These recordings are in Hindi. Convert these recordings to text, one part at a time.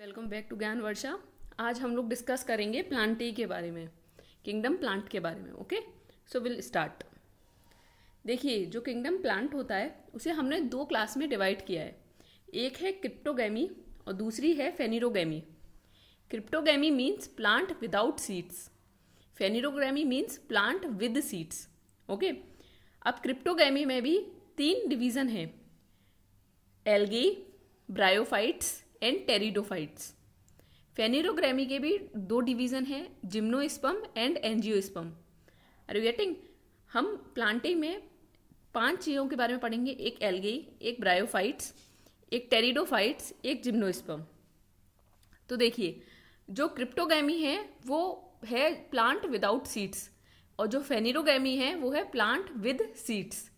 वेलकम बैक टू ज्ञान वर्षा। आज हम लोग डिस्कस करेंगे प्लांटी के बारे में, किंगडम प्लांट के बारे में। Okay, so will start. देखिए, जो किंगडम प्लांट होता है उसे हमने दो क्लास में डिवाइड किया है। एक है क्रिप्टोगैमी और दूसरी है phanerogamae. Cryptogamae means plant without seeds, phanerogamae means plant with seeds. Okay, अब क्रिप्टोगैमी में भी तीन डिवीजन है, algae, bryophytes and pteridophytes. Phanerogamae के भी दो डिवीजन हैं, gymnosperm and angiosperm. Are you getting? हम प्लांटिंग में 5 चीज़ों के बारे में पढ़ेंगे, एक एल्गी, एक ब्रायोफाइट्स, एक टेरिडोफाइट्स, एक जिम्नोस्पर्म। तो देखिए, जो क्रिप्टोगैमी है वो है प्लांट विदाउट सीड्स और जो फेनिरोगैमी है वो है प्लांट विद सीड्स।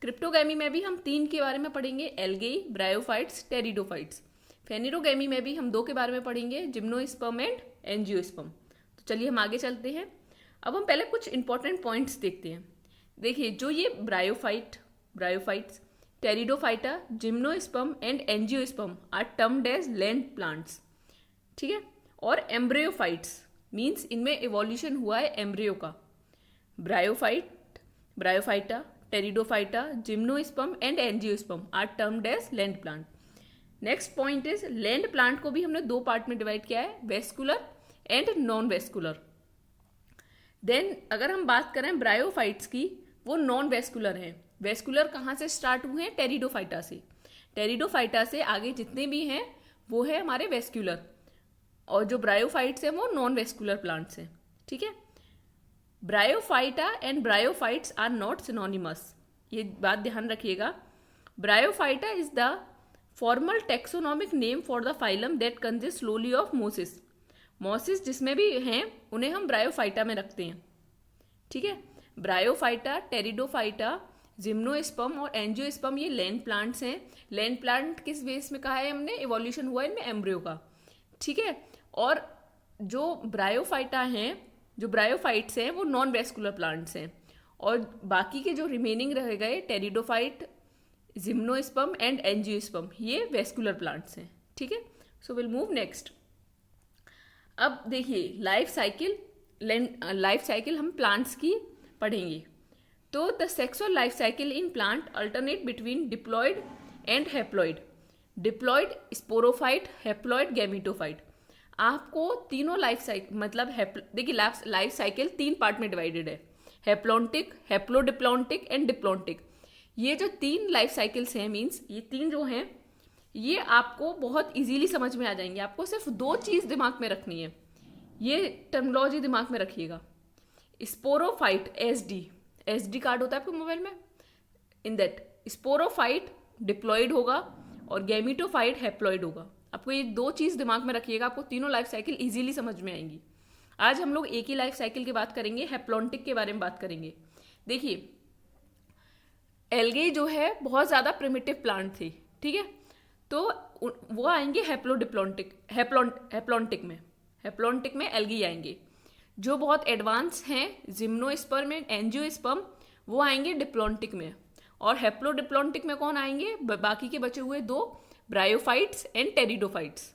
क्रिप्टोगैमी में भी हम 3 के बारे में पढ़ेंगे, एल्गी, ब्रायोफाइट्स, टेरिडोफाइट्स। फेनिरोगैमी में भी हम 2 के बारे में पढ़ेंगे, जिम्नोस्पर्म एंड एंजियोस्पर्म। तो चलिए हम आगे चलते हैं। अब हम पहले कुछ इंपॉर्टेंट पॉइंट्स देखते हैं। देखिए, जो ये bryophytes, pteridophyta, gymnosperm and angiosperm are termed as land plants, ठीक है। और एम्ब्रियोफाइट्स मीन्स इनमें इवोल्यूशन हुआ है एम्ब्रियो का। Bryophyta, pteridophyta, gymnosperm and angiosperm are termed as land plant. Next point is, land plant को भी हमने 2 पार्ट में डिवाइड किया है, vascular and non vascular. Then अगर हम बात करें ब्रायोफाइट्स की, वो नॉन वेस्कुलर हैं। वेस्कुलर कहाँ से स्टार्ट हुए हैं? टेरिडोफाइटा से। टेरिडोफाइटा से आगे जितने भी हैं वो है हमारे वेस्कुलर, और जो ब्रायोफाइट्स हैं वो नॉन वेस्कुलर प्लांट्स हैं, ठीक है। Bryophyta and bryophytes are not synonymous, ये बात ध्यान रखिएगा। Bryophyta is the formal taxonomic name for the phylum that consist solely of mosses. Mosses जिसमें भी हैं उन्हें हम ब्रायोफाइटा में रखते हैं, ठीक है। ब्रायोफाइटा, टेरिडोफाइटा, जिम्नोस्पर्म और एंजियोस्पर्म ये लैंड प्लांट्स हैं। लैंड प्लांट किस बेस में कहा है हमने? इवोल्यूशन हुआ इनमें एम्ब्रियो का, ठीक है। और जो ब्रायोफाइटा हैं, जो ब्रायोफाइट्स हैं वो नॉन वेस्कुलर प्लांट्स हैं, और बाकी के जो रिमेनिंग रह गए टेरिडोफाइट, जिम्नोस्पर्म एंड एंजियोस्पर्म, ये वेस्कुलर प्लांट्स हैं, ठीक है। So will move next. अब देखिए, लाइफ साइकिल हम प्लांट्स की पढ़ेंगे। तो the sexual life cycle in plant alternate between diploid and haploid. Diploid sporophyte, haploid gametophyte. आपको तीनों लाइफ साइकिल मतलब देखिए, लाइफ साइकिल 3 पार्ट में डिवाइडेड है, हैप्लॉन्टिक, हैप्लोडिप्लॉन्टिक एंड डिप्लॉन्टिक। ये जो 3 लाइफ साइकिल्स हैं, मीन्स ये 3 जो हैं, ये आपको बहुत इजीली समझ में आ जाएंगे। आपको सिर्फ 2 चीज़ दिमाग में रखनी है, ये टर्मिनोलॉजी दिमाग में रखिएगा। स्पोरोफाइट, एसडी कार्ड होता है आपके मोबाइल में, इन दैट स्पोरोफाइट डिप्लॉयड होगा और गैमीटोफाइट हैप्लॉयड होगा। आपको ये 2 चीज़ दिमाग में रखिएगा, आपको तीनों लाइफ साइकिल इजीली समझ में आएंगी। आज हम लोग एक ही लाइफ साइकिल की बात करेंगे, हैप्लॉन्टिक के बारे में बात करेंगे। देखिए, एल्गे जो है बहुत ज़्यादा प्रिमिटिव प्लांट थी, ठीक है। तो वो आएंगे हैप्लॉन्टिक में एल्गी आएंगे। जो बहुत एडवांस हैं, जिम्नोस्पर्म एंड एंजियोस्पर्म, वो आएंगे डिप्लॉन्टिक में। और हैप्लोडिप्लॉन्टिक में कौन आएंगे? बाकी के बचे हुए 2, ब्रायोफाइट्स एंड टेरिडोफाइट्स।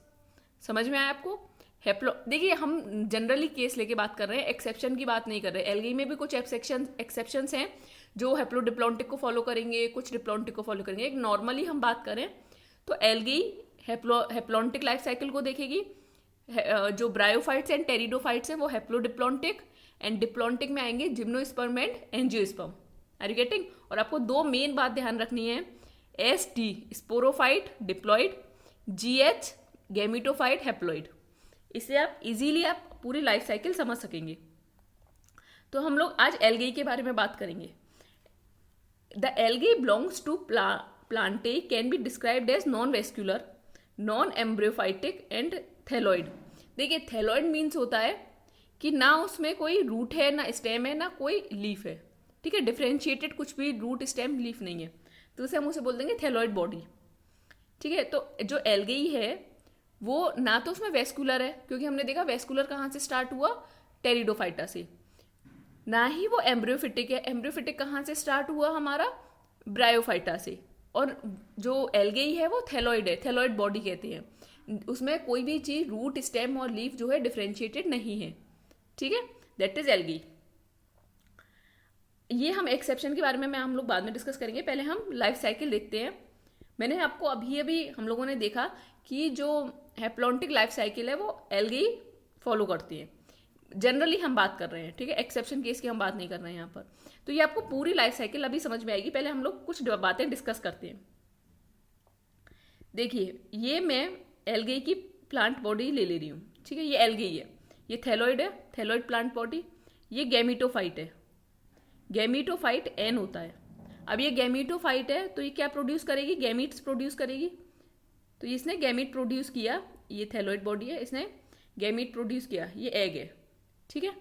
समझ में आया आपको? देखिए, हम जनरली केस लेके बात कर रहे हैं, एक्सेप्शन की बात नहीं कर रहे। एल्गी में भी कुछ एक्सेप्शंस हैं जो हैप्लोडिप्लॉन्टिक को फॉलो करेंगे, कुछ डिप्लॉन्टिक को फॉलो करेंगे। एक नॉर्मली हम बात करें तो एल्गी हैप्लॉन्टिक लाइफ साइकिल को देखेगी, जो ब्रायोफाइट्स एंड टेरिडोफाइट्स हैं वो हैप्लोडिप्लॉन्टिक, एंड डिप्लॉन्टिक में आएंगे gymnosperm and angiosperm. Are you getting? और आपको 2 मेन बात ध्यान रखनी है, ST sporophyte diploid, GH gametophyte haploid. इससे आप इजीली आप पूरी लाइफ साइकिल समझ सकेंगे। तो हम लोग आज एल्गी के बारे में बात करेंगे। The algae belongs to plantae can be described as non vascular, non embryophytic and thalloid. देखिए, थैलॉइड मीन्स होता है कि ना उसमें कोई रूट है, ना स्टेम है, ना कोई लीफ है, ठीक है। डिफ्रेंशिएटेड कुछ भी रूट स्टेम लीफ नहीं है, तो उसे हम उसे बोल देंगे थैलॉइड बॉडी, ठीक है। तो जो एल्गी है वो ना तो उसमें वेस्कुलर है, क्योंकि हमने देखा वेस्कुलर कहाँ से स्टार्ट हुआ? टेरिडोफाइटा से। ना ही वो एम्ब्रियोफिटिक है, एम्ब्रियोफिटिक कहाँ से स्टार्ट हुआ हमारा? ब्रायोफाइटा से। और जो एल्गी है वो थैलॉइड है, थैलॉइड बॉडी कहते हैं। उसमें कोई भी चीज रूट, स्टेम और लीफ जो है डिफ्रेंशिएटेड नहीं है, ठीक है, दैट इज एल्गी। ये हम एक्सेप्शन के बारे में हम लोग बाद में डिस्कस करेंगे, पहले हम लाइफ साइकिल देखते हैं। मैंने आपको अभी अभी हम लोगों ने देखा कि जो हैप्लॉन्टिक लाइफ साइकिल है वो एल्गी फॉलो करती है, जनरली हम बात कर रहे हैं, ठीक है, एक्सेप्शन केस की हम बात नहीं कर रहे हैं यहाँ पर। तो ये आपको पूरी लाइफ साइकिल अभी समझ में आएगी, पहले हम लोग कुछ बातें डिस्कस करते हैं। देखिए, ये मैं एल्गी की प्लांट बॉडी ले रही हूँ, ठीक है, ये एल्गी है, ये थैलोइड है, थैलोइड प्लांट बॉडी। ये गैमीटोफाइट है, गैमीटोफाइट एन होता है। अब ये गैमीटोफाइट है तो ये क्या प्रोड्यूस करेगी, गैमीट्स प्रोड्यूस करेगी। तो इसने गैमीट प्रोड्यूस किया, ये थैलोइड बॉडी है, इसने गैमीट प्रोड्यूस किया, ये एग है, ठीक है।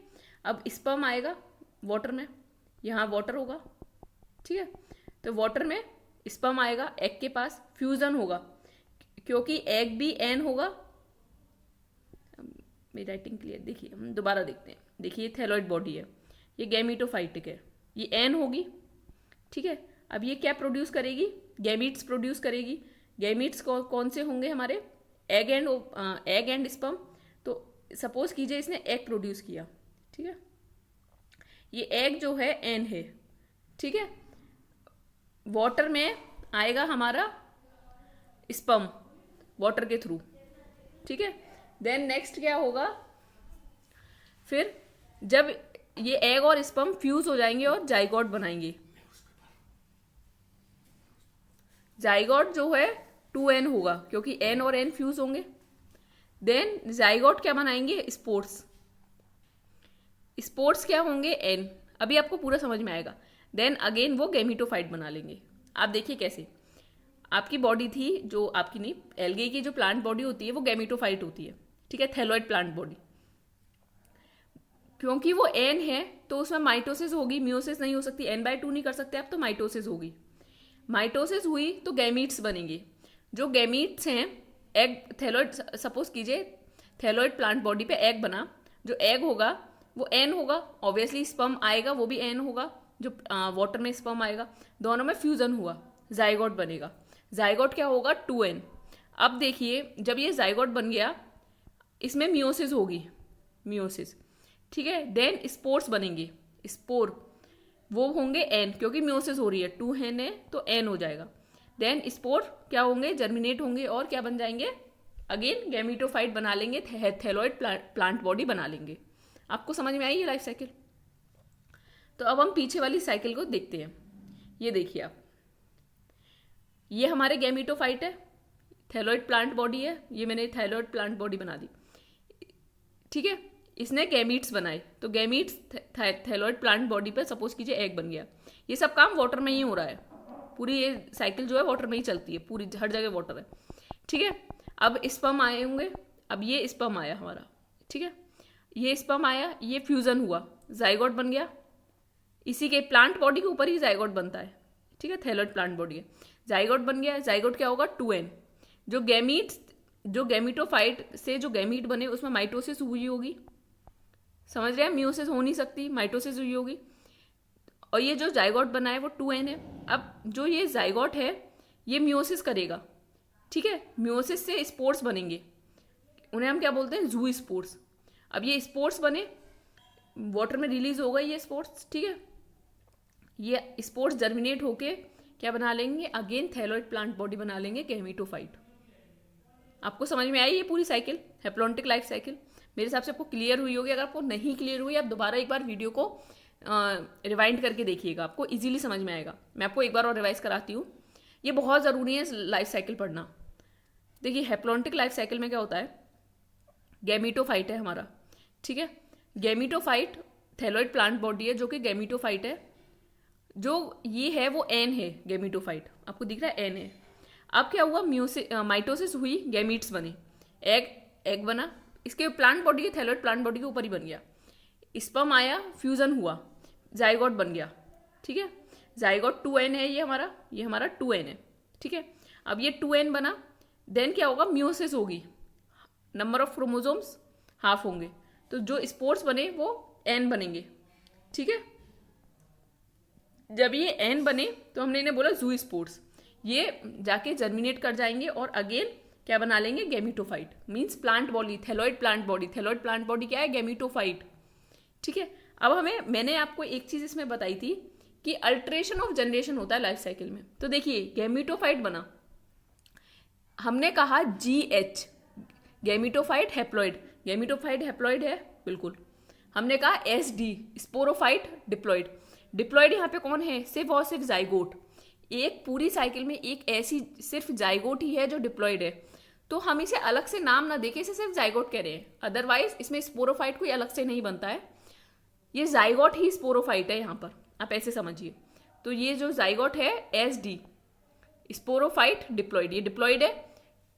अब स्पर्म आएगा वाटर में, यहाँ वाटर होगा, ठीक है, तो वाटर में स्पर्म आएगा, एग के पास फ्यूजन होगा, क्योंकि एग भी एन होगा। मेरी राइटिंग क्लियर, देखिए हम दोबारा देखते हैं। देखिए ये थैलोइड बॉडी है, ये गैमीटोफाइटिक है, ये एन होगी, ठीक है। अब ये क्या प्रोड्यूस करेगी, गैमीट्स प्रोड्यूस करेगी। गैमीट्स कौन से होंगे हमारे, एग एंड स्पर्म। तो सपोज कीजिए इसने एग प्रोड्यूस किया, ठीक है, ये एग जो है एन है, ठीक है। वाटर में आएगा हमारा स्पर्म वाटर के थ्रू, ठीक है। देन नेक्स्ट क्या होगा, फिर जब ये एग और स्पर्म फ्यूज हो जाएंगे और जाइगोट बनाएंगे। जाइगोट जो है 2n होगा, क्योंकि n और n फ्यूज होंगे। देन जाइगोट क्या बनाएंगे, स्पोर्ट्स। स्पोर्ट्स क्या होंगे, n। अभी आपको पूरा समझ में आएगा। देन अगेन वो गैमीटोफाइट बना लेंगे। आप देखिए कैसे, आपकी बॉडी थी जो आपकी नहीं, एल्गी की जो प्लांट बॉडी होती है वो गैमीटोफाइट होती है, ठीक है, थैलोइड प्लांट बॉडी। क्योंकि वो n है तो उसमें माइटोसिस होगी, मियोसिस नहीं हो सकती, n/2 नहीं कर सकते आप, तो माइटोसिस होगी। माइटोसिस हुई तो गैमीट्स बनेंगे। जो गैमीट्स हैं, एग, थैलोइड, सपोज कीजिए थैलोइड प्लांट बॉडी पे एग बना, जो एग होगा वो n होगा, ऑब्वियसली स्पर्म आएगा वो भी n होगा, जो वाटर में स्पर्म आएगा, दोनों में फ्यूजन हुआ, जाइगोट बनेगा। जाइगोट क्या होगा, 2n। अब देखिए जब ये जाइगोट बन गया, इसमें मियोसिस होगी, मियोसिस, ठीक है। देन स्पोर्स बनेंगे, स्पोर वो होंगे n, क्योंकि मियोसिस हो रही है, 2n है तो n हो जाएगा। देन स्पोर क्या होंगे, जर्मिनेट होंगे और क्या बन जाएंगे, अगेन गैमीटोफाइट बना लेंगे, थैलोइड प्लांट बॉडी बना लेंगे। आपको समझ में आई ये लाइफ साइकिल। तो अब हम पीछे वाली साइकिल को देखते हैं। ये देखिए आप, ये हमारे गैमीटोफाइट है, थैलोइड प्लांट बॉडी है, ये मैंने थैलोइड प्लांट बॉडी बना दी, ठीक है। इसने गैमीट्स बनाए, तो गैमीट्स थैलोइड प्लांट बॉडी पे सपोज कीजिए एग बन गया। ये सब काम वाटर में ही हो रहा है, पूरी ये साइकिल जो है वाटर में ही चलती है, पूरी हर जगह वाटर है, ठीक है। अब स्पर्म आए होंगे, अब ये स्पर्म आया हमारा, ठीक है, ये स्पर्म आया, ये फ्यूजन हुआ, जाइगोट बन गया। इसी के प्लांट बॉडी के ऊपर ही जाइगोट बनता है, ठीक है, थैलोइड प्लांट बॉडी है, जाइगोट बन गया। जाइगोट क्या होगा, 2n। जो गैमीट्स, जो गैमीटोफाइट से जो गैमीट बने उसमें माइटोसिस हुई होगी, समझ रहे हैं, मियोसिस हो नहीं सकती, माइटोसिस हुई होगी, और ये जो जाइगोट बना है वो 2n है। अब जो ये जाइगोट है ये मियोसिस करेगा, ठीक है, मियोसिस से स्पोर्ट्स बनेंगे, उन्हें हम क्या बोलते हैं, जू स्पोर्ट्स। अब ये स्पोर्ट्स बने, वाटर में रिलीज हो गई ये स्पोर्ट्स, ठीक है, ये स्पोर्ट्स जर्मिनेट होके क्या बना लेंगे, अगेन थैलोइड प्लांट बॉडी बना लेंगे, गैमीटोफाइट। आपको समझ में आई ये पूरी साइकिल, हैप्लॉन्टिक लाइफ साइकिल। मेरे हिसाब से आपको क्लियर हुई होगी। अगर आपको नहीं क्लियर हुई, आप दोबारा एक बार वीडियो को रिवाइंड करके देखिएगा, आपको इजीली समझ में आएगा। मैं आपको एक बार और रिवाइज कराती हूँ, ये बहुत ज़रूरी है लाइफ साइकिल पढ़ना। देखिए हैप्लॉन्टिक लाइफ साइकिल में क्या होता है, गैमीटोफाइट है हमारा, ठीक है, गैमीटोफाइट थैलोइड प्लांट बॉडी है जो कि गैमीटोफाइट है, जो ये है वो n है, गैमीटोफाइट आपको दिख रहा है n है। अब क्या हुआ, माइटोसिस हुई, गैमीट्स बने, एग बना, इसके प्लांट बॉडी के, थैलोइड प्लांट बॉडी के ऊपर ही बन गया। स्पर्म आया, फ्यूजन हुआ, जाइगोट बन गया, ठीक है, जाइगोट 2n है, ये हमारा 2n है, ठीक है। अब ये 2n बना, देन क्या होगा, मियोसिस होगी, नंबर ऑफ क्रोमोसोम्स हाफ होंगे, तो जो स्पोर्ट्स बने वो n बनेंगे, ठीक है। जब ये n बने तो हमने इन्हें बोला जू स्पोर्ट्स, ये जाके जर्मिनेट कर जाएंगे और अगेन क्या बना लेंगे, gametophyte, means plant body, thalloid plant body. Thalloid plant body क्या है, गैमीटोफाइट। ठीक है, अब मैंने आपको एक चीज इसमें बताई थी कि अल्ट्रेशन ऑफ जनरेशन होता है लाइफ साइकिल में। तो देखिए गैमीटोफाइट बना, हमने कहा GH, gametophyte haploid, gametophyte haploid है बिल्कुल। हमने कहा SD, स्पोरोफाइट डिप्लॉइड। डिप्लॉइड यहाँ पे कौन है, सिर्फ और सिर्फ जाइगोट। एक पूरी साइकिल में एक ऐसी सिर्फ जाइगोट ही है जो डिप्लॉइड है, तो हम इसे अलग से नाम ना देके इसे सिर्फ जाइगोट कह रहे हैं। अदरवाइज इसमें स्पोरोफाइट कोई अलग से नहीं बनता है, ये जाइगोट ही स्पोरोफाइट है यहाँ पर, आप ऐसे समझिए। तो ये जो जाइगोट है SD, स्पोरोफाइट डिप्लॉइड, ये डिप्लॉइड है,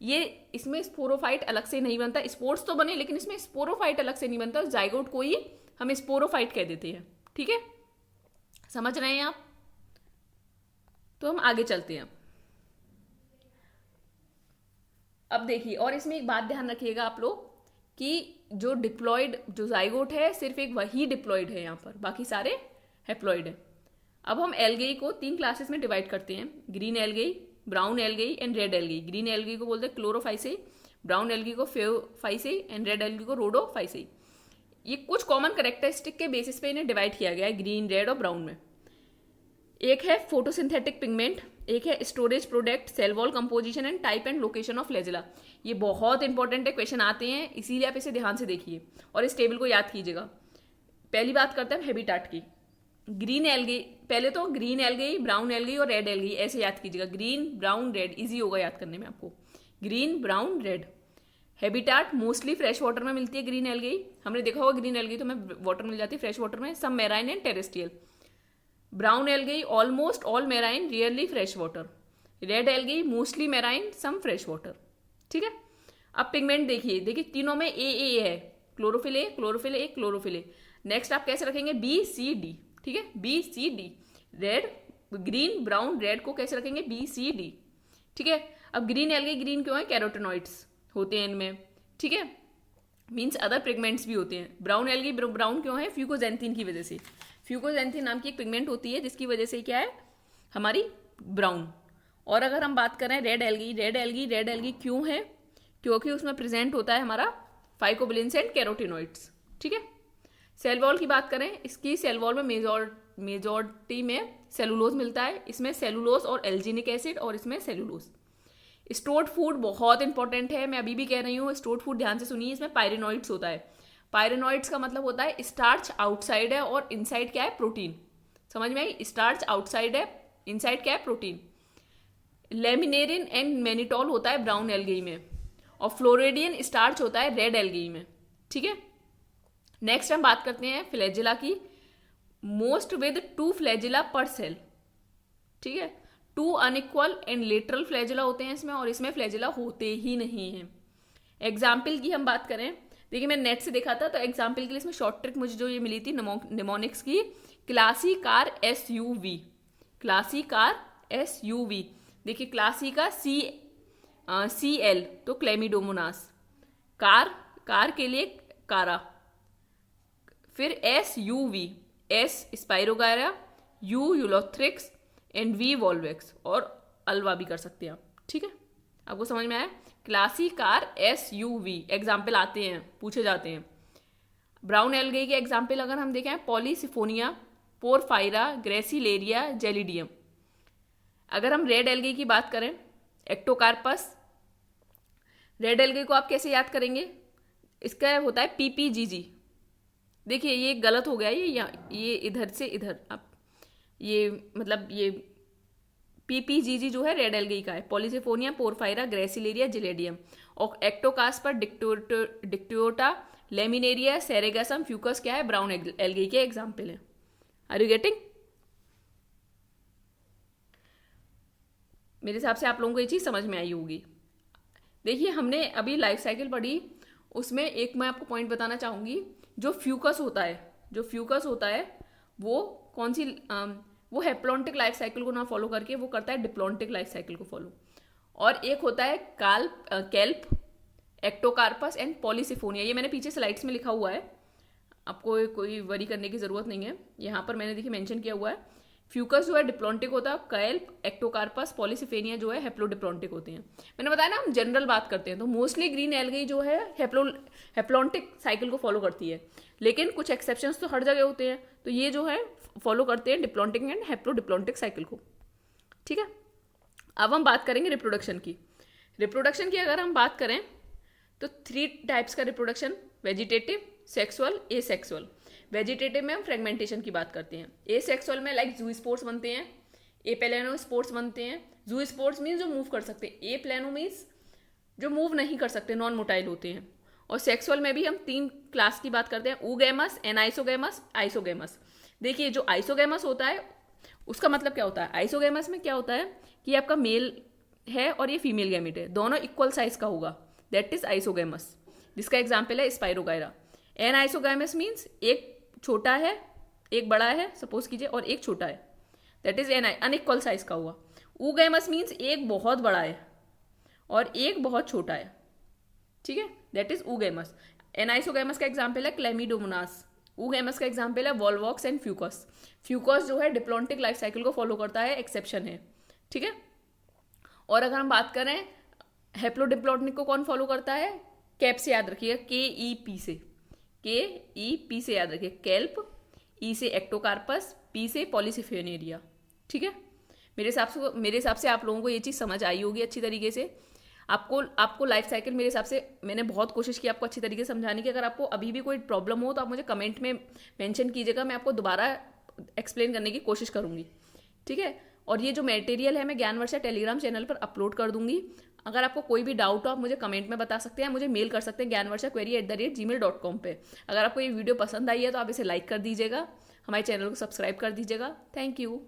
ये इसमें स्पोरोफाइट अलग से नहीं बनता। स्पोर्स तो बने लेकिन इसमें स्पोरोफाइट अलग से नहीं बनता, जाइगोट को ही हम स्पोरोफाइट कह देते हैं। ठीक है, समझ रहे हैं आप? तो हम आगे चलते हैं। अब देखिए, और इसमें एक बात ध्यान रखिएगा आप लोग कि जो डिप्लॉइड, जो जाइगोट है सिर्फ एक वही डिप्लॉइड है यहाँ पर, बाकी सारे हैप्लॉइड है। अब हम एल्गेई को 3 क्लासेस में डिवाइड करते हैं, green algae, brown algae and red algae. Green algae को बोलते हैं क्लोरोफाइसेई, ब्राउन एल्गी को फेओफाइसेई एंड रेड एल्गी को रोडोफाइसेई। ये कुछ कॉमन कैरेक्टरिस्टिक के बेसिस पे इन्हें डिवाइड किया गया है ग्रीन, रेड और ब्राउन में। एक है फोटोसिंथेटिक पिगमेंट, एक है storage product, cell wall composition and type and location of flagella. ये बहुत इंपॉर्टेंट है, क्वेश्चन आते हैं, इसीलिए आप इसे ध्यान से देखिए और इस टेबल को याद कीजिएगा। पहली बात करते हैं हैबिटाट की। ग्रीन एल्गी, पहले तो ग्रीन एल्गी, ब्राउन एल्गी और रेड एल्गी ऐसे याद कीजिएगा, ग्रीन ब्राउन रेड, इजी होगा याद करने में आपको। Green brown red. Habitat mostly fresh water में मिलती है ग्रीन एल्गी, हमने देखा होगा ग्रीन एल्गी तो हमें वाटर मिल जाती है फ्रेश वाटर में, सब marine and terrestrial. Brown algae almost all marine, rarely fresh water. Red algae mostly marine, some fresh water. ठीक है, अब पिगमेंट देखिए, तीनों में ए है, chlorophyll A, chlorophyll A, chlorophyll A. Next आप कैसे रखेंगे, BCD। ठीक है, BCD। Red, green, brown, red को कैसे रखेंगे, BCD। ठीक है, अब ग्रीन एल्गी ग्रीन क्यों है, कैरोटेनॉइड्स होते हैं इनमें। ठीक है, मीन्स अदर पिगमेंट्स भी होते हैं। ब्राउन एल्गी ब्राउन क्यों है, फ्यूकोजेंथिन की वजह से। फ्यूकोजेंथिन नाम की एक पिगमेंट होती है जिसकी वजह से क्या है हमारी ब्राउन। और अगर हम बात करें रेड एल्गी क्यों है, क्योंकि उसमें प्रेजेंट होता है हमारा फाइकोबिलिन्स एंड कैरोटिनॉइड्स। ठीक है, सेल वॉल की बात करें, इसकी सेल वॉल में मेजॉरिटी में सेलुलोज मिलता है, इसमें सेलुलोज और एल्जीनिक एसिड, और इसमें सेलुलोज। स्टोर्ड फूड बहुत इंपॉर्टेंट है, मैं अभी भी कह रही हूँ, स्टोर्ड फूड ध्यान से सुनिए, इसमें पायरेनॉइड्स होता है। पायरेनॉइड्स का मतलब होता है स्टार्च आउटसाइड है और इनसाइड क्या है, प्रोटीन। समझ में आई, स्टार्च आउटसाइड है, इनसाइड क्या है, प्रोटीन। लेमिनेरिन एंड मैनिटॉल होता है ब्राउन एल्गी में, और फ्लोरिडियन स्टार्च होता है रेड एल्गी में। ठीक है, नेक्स्ट हम बात करते हैं फ्लैजेला की। मोस्ट विद 2 फ्लैजेला पर सेल। ठीक है, 2 अनइक्वल एंड लेटरल फ्लैजेला होते हैं इसमें, और इसमें फ्लैजेला होते ही नहीं है। एग्जाम्पल की हम बात करें, देखिए मैं नेट से देखा था, तो एग्जाम्पल के लिए इसमें शॉर्ट ट्रिक मुझे जो ये मिली थी निमोनिक्स की, क्लासिकार SUV, क्लासिकार SUV। देखिए क्लासी का CL तो क्लेमिडोमोनास, कार के लिए कारा, फिर SUV, S spirogyra, U Ulothrix and V वॉल्वेक्स, और अल्वा भी कर सकते हैं आप। ठीक है, आपको समझ में आया, क्लासिकार SUV। एग्जाम्पल आते हैं, पूछे जाते हैं। ब्राउन एल्गी के एग्जाम्पल अगर हम देखें, पॉलीसिफोनिया, पोरफायरा, ग्रेसिलेरिया, जेलिडियम। अगर हम रेड एल्गी की बात करें, एक्टोकार्पस। रेड एल्गी को आप कैसे याद करेंगे, इसका होता है PPGG। देखिए ये गलत हो गया, ये इधर से इधर, अब ये मतलब ये PPGG जो है रेड एल्गी का है, पॉलीसिफोनिया, पोरफायरा, ग्रेसिलेरिया, जिलेडियम। और ectocarpus, dictyota, laminaria, sargassum, fucus क्या है, ब्राउन एल्गी के एग्जाम्पल है। Are you getting? मेरे हिसाब से आप लोगों को ये चीज़ समझ में आई होगी। देखिए हमने अभी लाइफ साइकिल पढ़ी, उसमें एक मैं आपको पॉइंट बताना चाहूँगी, जो फ्यूकस होता है वो कौन सी, वो हैप्लॉन्टिक लाइफ साइकिल को ना फॉलो करके वो करता है डिप्लॉन्टिक लाइफ साइकिल को फॉलो। और एक होता है कैल्प, एक्टोकार्पस एंड पॉलीसिफोनिया। ये मैंने पीछे स्लाइड्स में लिखा हुआ है, आपको कोई वरी करने की ज़रूरत नहीं है, यहाँ पर मैंने देखिए मेंशन किया हुआ है। फ्यूकस जो है डिप्लॉन्टिक होता है, कैल्प, एक्टोकार्पस, पॉलीसिफेनिया जो है हेप्लोडिप्लॉन्टिक होते हैं। मैंने बताया ना हम जनरल बात करते हैं, तो मोस्टली ग्रीन एल्गी जो है हेप्लॉन्टिक साइकिल को फॉलो करती है, लेकिन कुछ एक्सेप्शंस तो हर जगह होते हैं, तो ये जो है फॉलो करते हैं डिप्लॉन्टिक एंड हेप्लोडिप्लॉन्टिक साइकिल को। ठीक है, अब हम बात करेंगे रिप्रोडक्शन की। रिप्रोडक्शन की अगर हम बात करें तो 3 टाइप्स का reproduction, vegetative, sexual, asexual. Vegetative में हम फ्रेगमेंटेशन की बात करते हैं। एसेक्सुअल में लाइक जू स्पोर्स बनते हैं, ए प्लेनो स्पोर्स बनते हैं। जू स्पोर्स मीन्स जो मूव कर सकते हैं, ए प्लेनो मीन्स जो मूव नहीं कर सकते, नॉन मोटाइल होते हैं। और सेक्सुअल में भी हम 3 क्लास की बात करते हैं, ऊगैमस, एनाइसोगैमस, आइसोगैमस। देखिए जो आइसोगैमस होता है उसका मतलब क्या होता है, आइसोगैमस में क्या होता है कि आपका मेल है और ये फीमेल गैमेट है, दोनों इक्वल साइज का होगा, दैट इज आइसोगैमस, जिसका एग्जाम्पल है स्पाइरोगायरा। एनाइसोगैमस मीन्स एक छोटा है, एक बड़ा है सपोज कीजिए, और एक छोटा है, दैट इज अनइक्वल साइज का हुआ। ऊगैमस मीन्स एक बहुत बड़ा है और एक बहुत छोटा है, ठीक है, दैट इज ऊगैमस। एनाइसोगैमस का एग्जाम्पल है क्लेमिडोमोनास। ऊगैमस का एग्जाम्पल है वॉल्वॉक्स एंड फ्यूकस। फ्यूकस जो है डिप्लॉन्टिक लाइफ साइकिल को फॉलो करता है, एक्सेप्शन है, ठीक है। और अगर हम बात करें हेप्लोडिप्लॉन्टिक को कौन फॉलो करता है, कैप से याद रखिएगा, KEP से, KEP से याद रखिए, कैल्प, ई से एक्टोकार्पस, पी से पॉलीसिफेनेरिया, ठीक है। मेरे हिसाब से आप लोगों को ये चीज़ समझ आई होगी अच्छी तरीके से। आपको लाइफ साइकिल मेरे हिसाब से मैंने बहुत कोशिश की आपको अच्छी तरीके से समझाने की। अगर आपको अभी भी कोई प्रॉब्लम हो तो आप मुझे कमेंट में मेंशन कीजिएगा, मैं आपको दोबारा एक्सप्लेन करने की कोशिश करूँगी, ठीक है। और ये जो मटेरियल है मैं ज्ञानवर्षा टेलीग्राम चैनल पर अपलोड कर दूंगी। अगर आपको कोई भी डाउट हो आप मुझे कमेंट में बता सकते हैं, मुझे मेल कर सकते हैं ज्ञानवर्षा@gmail.com पे। अगर आपको ये वीडियो पसंद आई है तो आप इसे लाइक कर दीजिएगा, हमारे चैनल को सब्सक्राइब कर दीजिएगा। Thank you.